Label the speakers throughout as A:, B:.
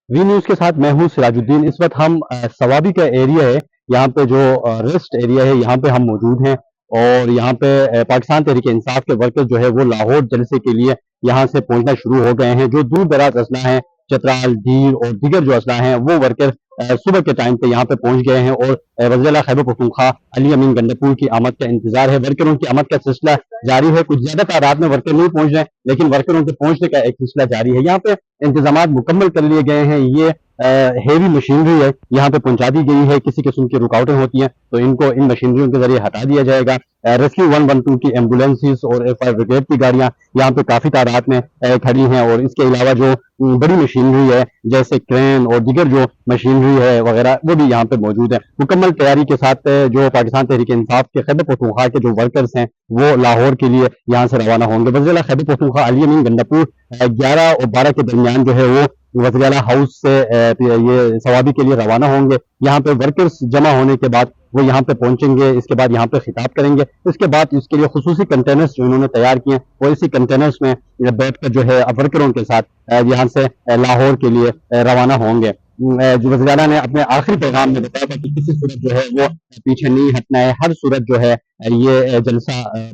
A: V news کے ساتھ میں ہوں سراج الدین۔ اس وقت ہم ثوابی کا ایریا ہے، یہاں پہ جو ریسٹ ایریا ہے یہاں پہ ہم موجود ہیں، اور یہاں پہ پاکستان تحریک انصاف کے ورکر جو ہے وہ لاہور جلسے کے لیے یہاں سے پہنچنا شروع ہو گئے ہیں۔ جو دور دراز اسلحہ ہیں، چترال، ڈھیر اور دیگر جو اسلحہ ہیں، وہ ورکر صبح کے ٹائم پہ یہاں پہ پہنچ گئے ہیں، اور وزیر اعلیٰ خیبر پختونخوا علی امین گنڈپور کی آمد کا انتظار ہے۔ ورکروں کی آمد کا سلسلہ جاری ہے۔ کچھ زیادہ تعداد میں ورکر نہیں پہنچ رہے ہیں، لیکن ورکروں کے پہنچنے کا ایک سلسلہ جاری ہے۔ یہاں پہ انتظامات مکمل کر لیے گئے ہیں۔ یہ ہیوی مشینری ہے یہاں پہ پہنچا دی گئی ہے، کسی قسم کی رکاوٹیں ہوتی ہیں تو ان کو ان مشینریوں کے ذریعے ہٹا دیا جائے گا۔ ریسکیو 112 کی ایمبولینسز اور فائر بریگیڈ کی گاڑیاں یہاں پہ کافی تعداد میں کھڑی ہیں، اور اس کے علاوہ جو بڑی مشینری ہے جیسے کرین اور دیگر جو مشینری ہے وغیرہ وہ بھی یہاں پہ موجود ہے۔ مکمل تیاری کے ساتھ جو پاکستان تحریک انصاف کے خیبر پختونخوا کے جو ورکرز ہیں وہ لاہور کے لیے یہاں سے روانہ ہوں گے۔ وزیر اعلیٰ خیبر پختونخوا علی امین گنڈپور 11 اور 12 کے درمیان جو ہے وہ وزیر اعلیٰ ہاؤس سے یہ ثوابی کے لیے روانہ ہوں گے۔ یہاں پہ ورکرز جمع ہونے کے بعد وہ یہاں پہ پہنچیں گے، اس کے بعد یہاں پہ خطاب کریں گے۔ اس کے بعد اس کے لیے خصوصی کنٹینرز جو انہوں نے تیار کیے ہیں وہ اسی کنٹینرز میں بیٹھ کر جو ہے ورکروں کے ساتھ یہاں سے لاہور کے لیے روانہ ہوں گے۔ جو وزیر اعلیٰ نے اپنے آخری پیغام میں بتایا تھا کہ کسی صورت جو ہے وہ پیچھے نہیں ہٹنا ہے، ہر صورت جو ہے یہ جلسہ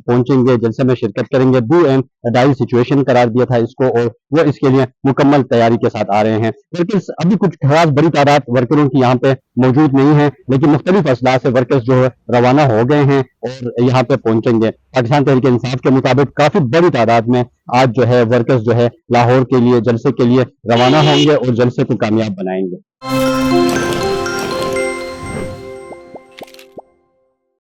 A: پہنچیں گے، جلسے میں شرکت کریں گے۔ ڈو اینڈ ڈائی سچویشن قرار دیا تھا اس کو، اور وہ اس کے لیے مکمل تیاری کے ساتھ آ رہے ہیں۔ ورکرز ابھی کچھ خاص بڑی تعداد ورکروں کی یہاں پہ موجود نہیں ہے، لیکن مختلف اضلاع سے ورکرز جو ہے روانہ ہو گئے ہیں اور یہاں پہ پہنچیں گے۔ پاکستان تحریک انصاف کے مطابق کافی بڑی تعداد میں آج جو ہے ورکرز جو ہے لاہور کے لیے جلسے کے لیے روانہ ہوں گے اور جلسے کو کامیاب بنائیں گے۔